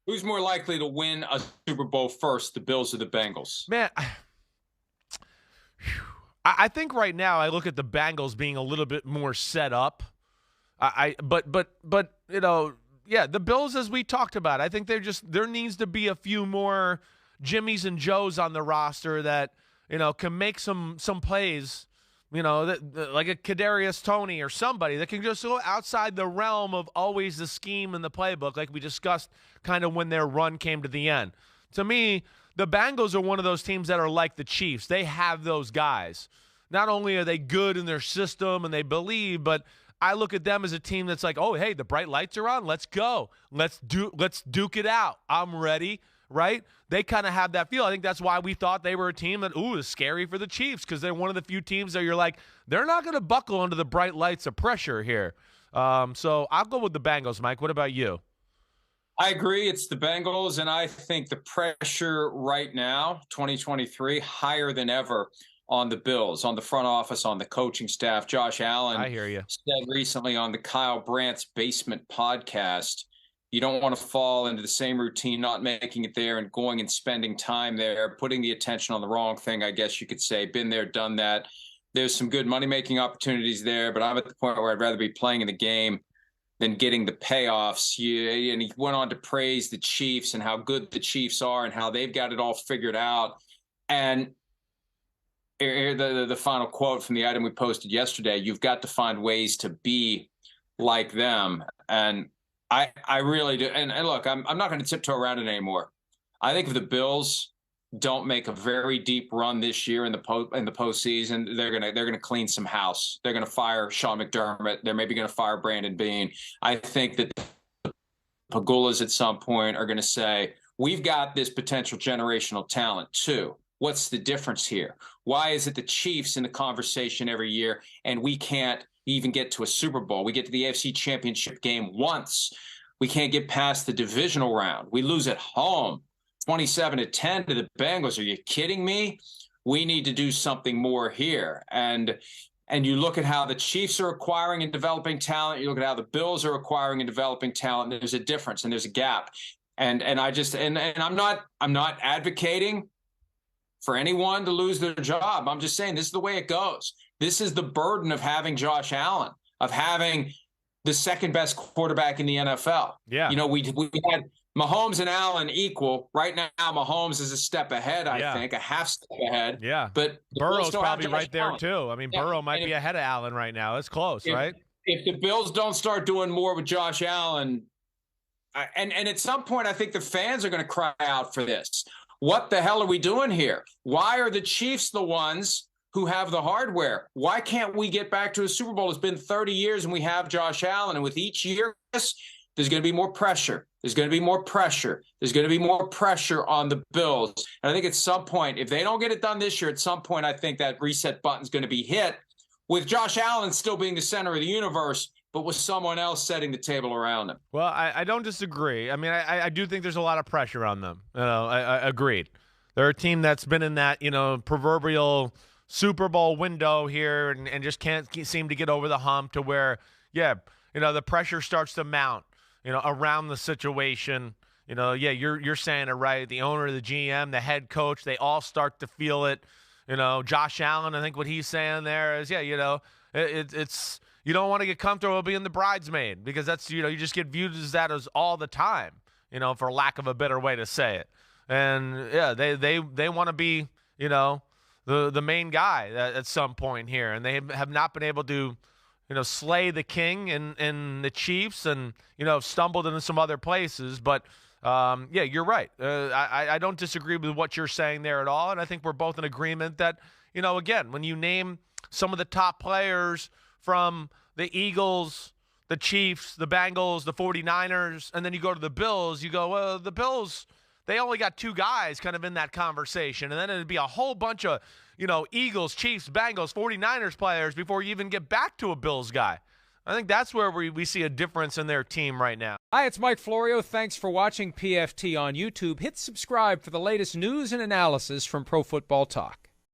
Who's more likely to win a Super Bowl first, the Bills or the Bengals? Man, I think right now I look at the Bengals being a little bit more set up. But yeah, the Bills, as we talked about, I think there needs to be a few more Jimmies and Joes on the roster that can make some plays. Like a Kadarius Toney or somebody that can just go outside the realm of always the scheme and the playbook, like we discussed kind of when their run came to the end. To me, the Bengals are one of those teams that are like the Chiefs. They have those guys. Not only are they good in their system and they believe, but I look at them as a team that's like, oh, hey, the bright lights are on. Let's go. Let's duke it out. I'm ready. Right? They kind of have that feel. I think that's why we thought they were a team that, is scary for the Chiefs, because they're one of the few teams that you're like, they're not going to buckle under the bright lights of pressure here. So I'll go with the Bengals, Mike. What about you? I agree. It's the Bengals, and I think the pressure right now, 2023, higher than ever on the Bills, on the front office, on the coaching staff. Josh Allen I hear you. said recently on the Kyle Brandt's Basement podcast, you don't want to fall into the same routine, not making it there and going and spending time there, putting the attention on the wrong thing, I guess you could say. Been there, done that. There's some good money-making opportunities there, but I'm at the point where I'd rather be playing in the game than getting the payoffs. And he went on to praise the Chiefs and how good the Chiefs are and how they've got it all figured out. And the final quote from the item we posted yesterday, you've got to find ways to be like them. And I really do. And look, I'm not going to tiptoe around it anymore. I think if the Bills don't make a very deep run this year in the postseason, they're gonna clean some house. They're going to fire Sean McDermott. They're maybe going to fire Brandon Beane. I think that the Pagulas at some point are going to say, we've got this potential generational talent too. What's the difference here? Why is it the Chiefs in the conversation every year and we can't even get to a Super Bowl? We get to the AFC Championship game once. We can't get past the divisional round. We lose at home 27-10 to the Bengals. Are you kidding me? We need to do something more here. And you look at how the Chiefs are acquiring and developing talent. You look at how the Bills are acquiring and developing talent. There's a difference and there's a gap. And I'm not advocating for anyone to lose their job. I'm just saying this is the way it goes. This is the burden of having Josh Allen, of having the second best quarterback in the NFL. Yeah. We had Mahomes and Allen equal. Right now, Mahomes is a step ahead, I think, a half step ahead. Yeah. But Burrow's probably right there, Allen. too. I mean, Burrow might be ahead of Allen right now. It's close, right? If the Bills don't start doing more with Josh Allen, and at some point, I think the fans are going to cry out for this. What the hell are we doing here? Why are the Chiefs the ones who have the hardware? Why can't we get back to a Super Bowl? It's been 30 years and we have Josh Allen. And with each year, there's going to be more pressure. There's going to be more pressure. There's going to be more pressure on the Bills. And I think at some point, if they don't get it done this year, at some point, I think that reset button is going to be hit with Josh Allen still being the center of the universe, but with someone else setting the table around him. Well, I don't disagree. I mean, I do think there's a lot of pressure on them. I agreed. They're a team that's been in that, proverbial Super Bowl window here and just can't seem to get over the hump to where, the pressure starts to mount, around the situation. You're saying it right. The owner, the GM, the head coach, they all start to feel it. Josh Allen, I think what he's saying there is, it's you don't want to get comfortable being the bridesmaid because that's, you just get viewed as that as all the time, for lack of a better way to say it. And they want to be, the main guy at some point here, and they have not been able to, slay the king in the Chiefs, and stumbled into some other places. But you're right. I don't disagree with what you're saying there at all, and I think we're both in agreement that again, when you name some of the top players from the Eagles, the Chiefs, the Bengals, the 49ers, and then you go to the Bills, you go, well, the Bills, they only got two guys kind of in that conversation. And then it'd be a whole bunch of, Eagles, Chiefs, Bengals, 49ers players before you even get back to a Bills guy. I think that's where we see a difference in their team right now. Hi, it's Mike Florio. Thanks for watching PFT on YouTube. Hit subscribe for the latest news and analysis from Pro Football Talk.